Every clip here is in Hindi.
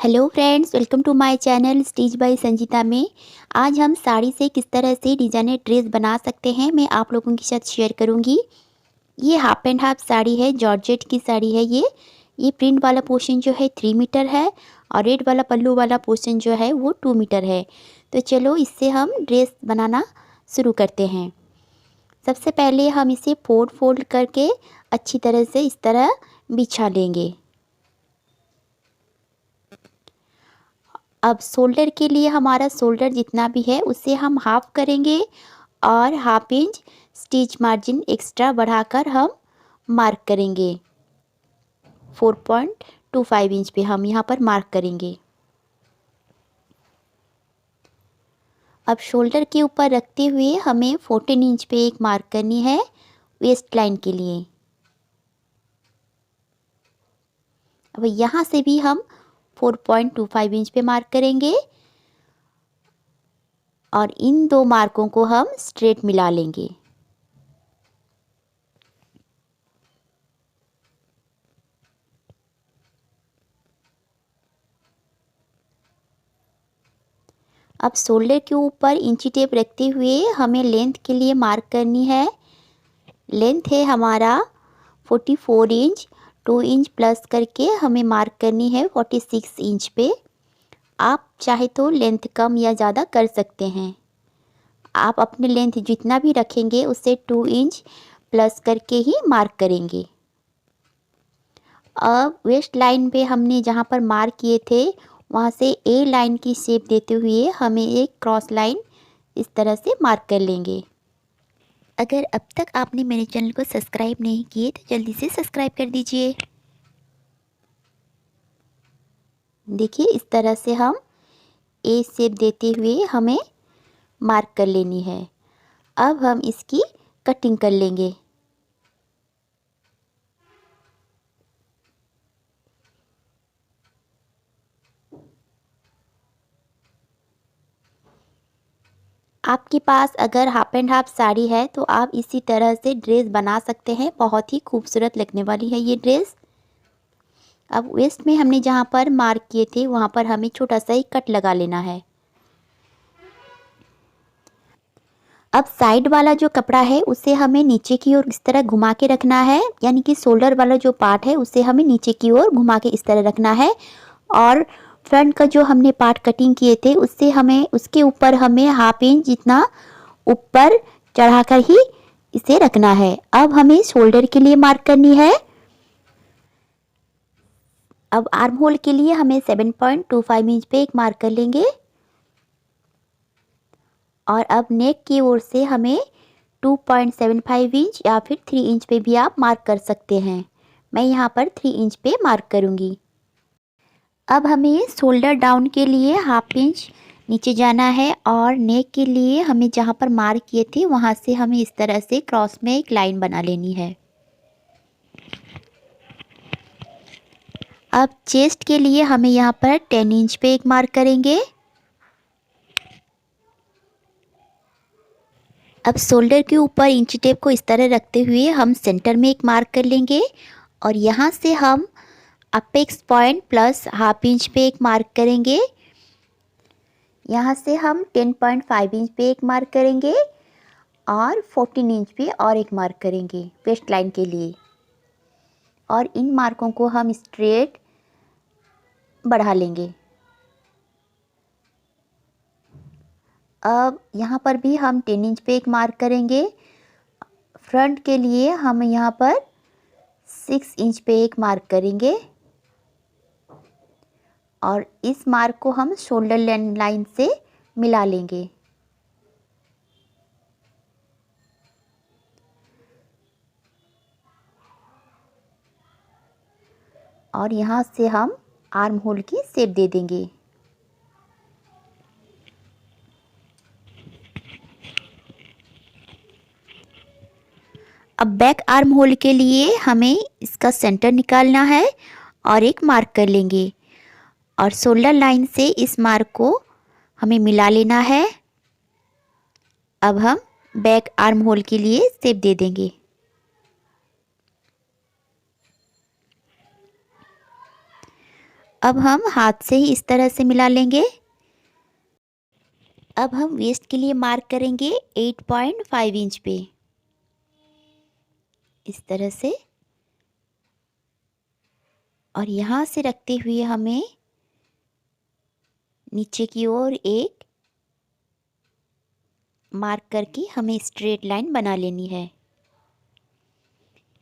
Hello friends, welcome to my channel stitch by Sanjeeta में। आज हम साड़ी से किस तरह से डिजाइनर ड्रेस बना सकते हैं मैं आप लोगों के साथ शेयर करूंगी। ये हाफ एंड हाफ साड़ी है, जॉर्जेट की साड़ी है। ये प्रिंट वाला पोर्शन जो है 3 मीटर है और रेड वाला पल्लू वाला पोर्शन जो है वो 2 मीटर है। तो चलो इससे हम ड्रेस बनाना शुरू करते हैं। सबसे पहले हम इसे फोल्ड करके अच्छी तरह से इस तरह बिछा लेंगे। अब शोल्डर के लिए हमारा शोल्डर जितना भी है उसे हम हाफ करेंगे और half inch stitch margin extra बढ़ाकर हम मार्क करेंगे। 4.25 इंच पे हम यहाँ पर मार्क करेंगे। अब शोल्डर के ऊपर रखते हुए हमें 14 इंच पे एक मार्क करनी है वेस्ट लाइन के लिए। अब यहाँ से भी हम 4.25 इंच पे मार्क करेंगे और इन दो मार्कों को हम स्ट्रेट मिला लेंगे। अब शोल्डर के ऊपर इंची टेप रखते हुए हमें लेंथ के लिए मार्क करनी है। लेंथ है हमारा 44 इंच, 2 इंच प्लस करके हमें मार्क करनी है 46 इंच पे। आप चाहे तो लेंथ कम या ज़्यादा कर सकते हैं। आप अपने लेंथ जितना भी रखेंगे उससे 2 इंच प्लस करके ही मार्क करेंगे। अब वेस्ट लाइन पे हमने जहाँ पर मार्क किए थे वहाँ से ए लाइन की शेप देते हुए हमें एक क्रॉस लाइन इस तरह से मार्क कर लेंगे। अगर अब तक आपने मेरे चैनल को सब्सक्राइब नहीं किए तो जल्दी से सब्सक्राइब कर दीजिए। देखिए इस तरह से हम ए शेप देते हुए हमें मार्क कर लेनी है। अब हम इसकी कटिंग कर लेंगे। आपके पास अगर हाफ एंड हाफ साड़ी है तो आप इसी तरह से ड्रेस बना सकते हैं। बहुत ही खूबसूरत लगने वाली है ये ड्रेस। अब वेस्ट में हमने जहाँ पर मार्क किए थे वहाँ पर हमें छोटा सा ही कट लगा लेना है। अब साइड वाला जो कपड़ा है उसे हमें नीचे की ओर इस तरह घुमा के रखना है, यानी कि शोल्डर वाला जो पार्ट है उसे हमें नीचे की ओर घुमा के इस तरह रखना है। और फ्रंट का जो हमने पार्ट कटिंग किए थे उससे हमें उसके ऊपर हमें हाफ इंच जितना ऊपर चढ़ाकर ही इसे रखना है। अब हमें शोल्डर के लिए मार्क करनी है। अब आर्म होल के लिए हमें 7.25 इंच पे एक मार्क कर लेंगे और अब नेक की ओर से हमें 2.75 इंच या फिर 3 इंच पे भी आप मार्क कर सकते हैं। मैं यहाँ पर 3 इंच पे मार्क करूँगी। अब हमें शोल्डर डाउन के लिए हाफ इंच नीचे जाना है और नेक के लिए हमें जहाँ पर मार्क किए थे वहाँ से हमें इस तरह से क्रॉस में एक लाइन बना लेनी है। अब चेस्ट के लिए हमें यहाँ पर 10 इंच पे एक मार्क करेंगे। अब शोल्डर के ऊपर इंची टेप को इस तरह रखते हुए हम सेंटर में एक मार्क कर लेंगे और यहाँ से हम apex point plus half inch पे एक मार्क करेंगे। यहाँ से हम 10.5 इंच पे एक मार्क करेंगे और 14 इंच पे और एक मार्क करेंगे वेस्ट लाइन के लिए। और इन मार्कों को हम स्ट्रेट बढ़ा लेंगे। अब यहाँ पर भी हम 10 इंच पे एक मार्क करेंगे। फ्रंट के लिए हम यहाँ पर 6 इंच पे एक मार्क करेंगे और इस मार्क को हम शोल्डर लाइन से मिला लेंगे। और यहाँ से हम आर्म होल की शेप दे देंगे। अब बैक आर्म होल के लिए हमें इसका सेंटर निकालना है और एक मार्क कर लेंगे और शोल्डर लाइन से इस मार्क को हमें मिला लेना है। अब हम बैक आर्म होल के लिए शेप दे देंगे। अब हम हाथ से ही इस तरह से मिला लेंगे। अब हम वेस्ट के लिए मार्क करेंगे 8.5 इंच पे, इस तरह से। और यहाँ से रखते हुए हमें नीचे की ओर एक मार्क करके हमें स्ट्रेट लाइन बना लेनी है।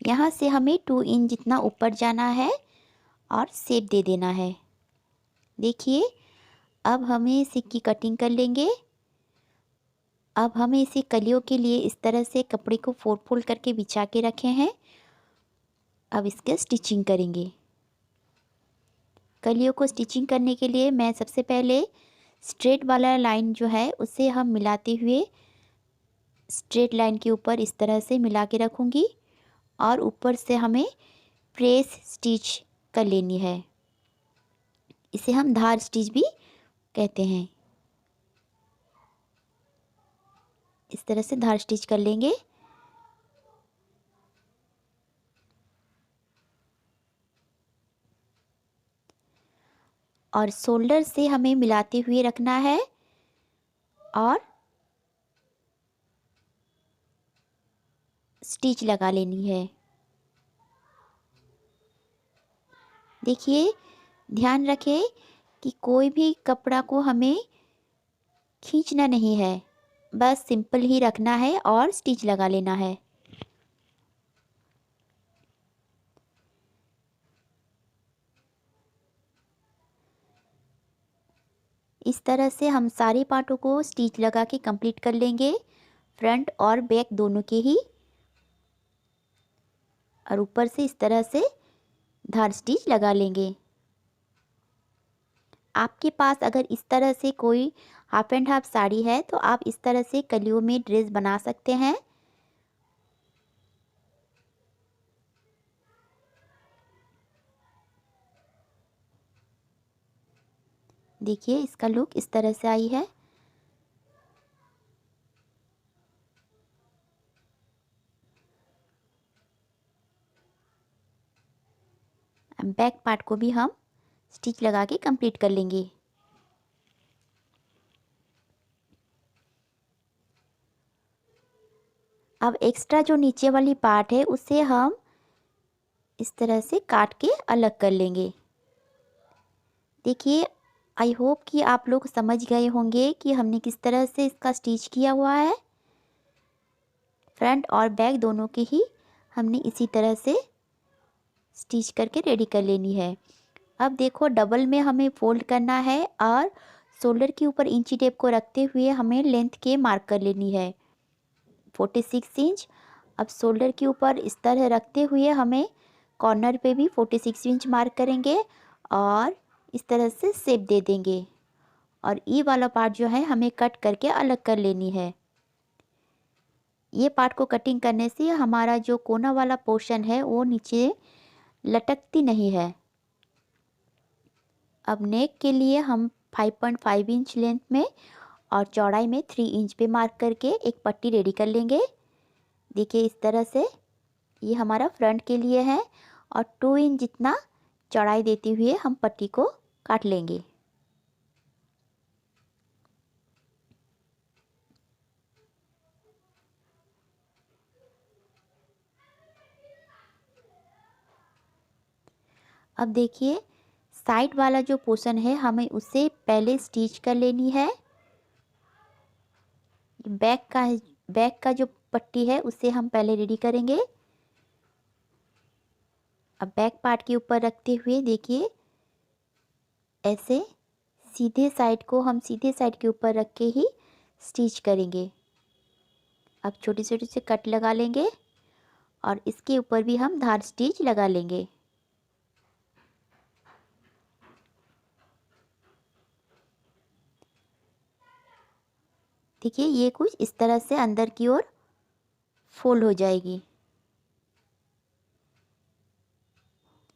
यहाँ से हमें 2 इंच जितना ऊपर जाना है और शेप दे देना है। देखिए, अब हमें इसी की कटिंग कर लेंगे। अब हमें इसे कलियों के लिए इस तरह से कपड़े को फोल्ड करके बिछा के रखे हैं। अब इसके स्टिचिंग करेंगे। कलियों को स्टिचिंग करने के लिए मैं सबसे पहले स्ट्रेट वाला लाइन जो है उसे हम मिलाते हुए स्ट्रेट लाइन के ऊपर इस तरह से मिला के रखूँगी और ऊपर से हमें प्रेस स्टिच कर लेनी है। इसे हम धार स्टिच भी कहते हैं। इस तरह से धार स्टिच कर लेंगे। और शोल्डर से हमें मिलाते हुए रखना है और स्टिच लगा लेनी है। देखिए, ध्यान रखें कि कोई भी कपड़ा को हमें खींचना नहीं है, बस सिंपल ही रखना है और स्टिच लगा लेना है। इस तरह से हम सारे पार्टों को स्टिच लगा के कंप्लीट कर लेंगे, फ्रंट और बैक दोनों के ही। और ऊपर से इस तरह से धार स्टिच लगा लेंगे। आपके पास अगर इस तरह से कोई हाफ एंड हाफ साड़ी है तो आप इस तरह से कलियों में ड्रेस बना सकते हैं। देखिए, इसका लुक इस तरह से आई है। बैक पार्ट को भी हम स्टिच लगा के कंप्लीट कर लेंगे। अब एक्स्ट्रा जो नीचे वाली पार्ट है उसे हम इस तरह से काट के अलग कर लेंगे। देखिए, आई होप कि आप लोग समझ गए होंगे कि हमने किस तरह से इसका स्टिच किया हुआ है। फ्रंट और बैक दोनों के ही हमने इसी तरह से स्टिच करके रेडी कर लेनी है। अब देखो, डबल में हमें फोल्ड करना है और शोल्डर के ऊपर इंची टेप को रखते हुए हमें लेंथ के मार्क कर लेनी है 46 इंच। अब शोल्डर के ऊपर इस तरह रखते हुए हमें कॉर्नर पे भी 46 इंच मार्क करेंगे और इस तरह से शेप दे देंगे। और ये वाला पार्ट जो है हमें कट करके अलग कर लेनी है। ये पार्ट को कटिंग करने से हमारा जो कोना वाला पोर्शन है वो नीचे लटकती नहीं है। अब नेक के लिए हम 5.5 इंच लेंथ में और चौड़ाई में 3 इंच पे मार्क करके एक पट्टी रेडी कर लेंगे। देखिए, इस तरह से ये हमारा फ्रंट के लिए है और 2 इंच जितना चौड़ाई देते हुए हम पट्टी को काट लेंगे। अब देखिए, साइड वाला जो पोर्शन है हमें उसे पहले स्टिच कर लेनी है। बैक का जो पट्टी है उसे हम पहले रेडी करेंगे। अब बैक पार्ट के ऊपर रखते हुए देखिए, ऐसे सीधे साइड के ऊपर रख के ही स्टिच करेंगे। अब छोटे छोटे से कट लगा लेंगे और इसके ऊपर भी हम धार स्टिच लगा लेंगे। देखिए, ये कुछ इस तरह से अंदर की ओर फोल्ड हो जाएगी।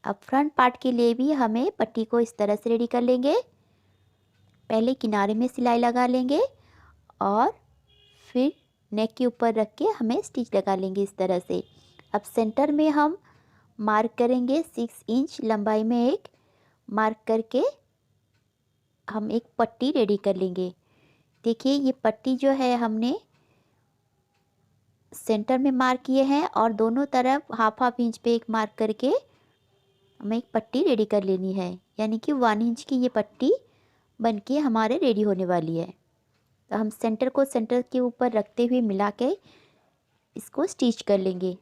अब फ्रंट पार्ट के लिए भी हमें पट्टी को इस तरह से रेडी कर लेंगे। पहले किनारे में सिलाई लगा लेंगे और फिर नेक के ऊपर रख के हमें स्टिच लगा लेंगे इस तरह से। अब सेंटर में हम मार्क करेंगे 6 इंच लंबाई में एक मार्क करके हम एक पट्टी रेडी कर लेंगे। देखिए ये पट्टी जो है हमने सेंटर में मार्क किए हैं और दोनों तरफ हाफ हाफ इंच पे एक मार्क करके हमें एक पट्टी रेडी कर लेनी है, यानी कि 1 इंच की ये पट्टी बनके हमारे रेडी होने वाली है। तो हम सेंटर को सेंटर के ऊपर रखते हुए मिला के इसको स्टिच कर लेंगे।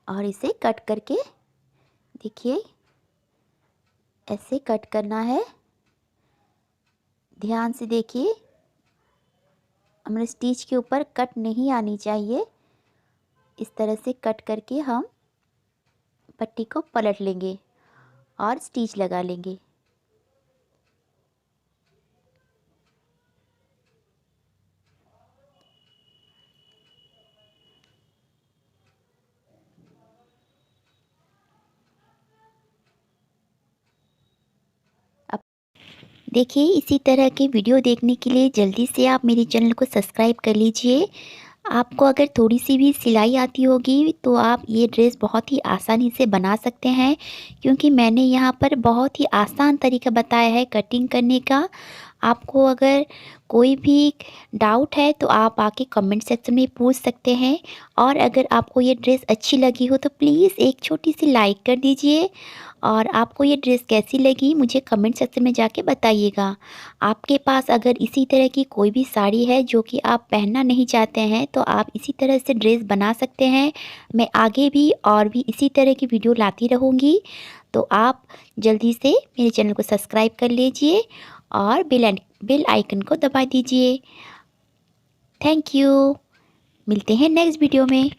और इसे कट करके देखिए ऐसे कट करना है। ध्यान से देखिए, हमारे स्टिच के ऊपर कट नहीं आनी चाहिए। इस तरह से कट करके हम पट्टी को पलट लेंगे और स्टिच लगा लेंगे। देखिए इसी तरह के वीडियो देखने के लिए जल्दी से आप मेरे चैनल को सब्सक्राइब कर लीजिए। आपको अगर थोड़ी सी भी सिलाई आती होगी तो आप ये ड्रेस बहुत ही आसानी से बना सकते हैं, क्योंकि मैंने यहाँ पर बहुत ही आसान तरीका बताया है कटिंग करने का। आपको अगर कोई भी डाउट है तो आप आके कमेंट सेक्शन में पूछ सकते हैं। और अगर आपको ये ड्रेस अच्छी लगी हो तो प्लीज़ एक छोटी सी लाइक कर दीजिए। और आपको ये ड्रेस कैसी लगी मुझे कमेंट सेक्शन में जाके बताइएगा। आपके पास अगर इसी तरह की कोई भी साड़ी है जो कि आप पहनना नहीं चाहते हैं तो आप इसी तरह से ड्रेस बना सकते हैं। मैं आगे भी और भी इसी तरह की वीडियो लाती रहूँगी। तो आप जल्दी से मेरे चैनल को सब्सक्राइब कर लीजिए और बेल आइकन को दबा दीजिए। Thank you. मिलते हैं नेक्स्ट वीडियो में।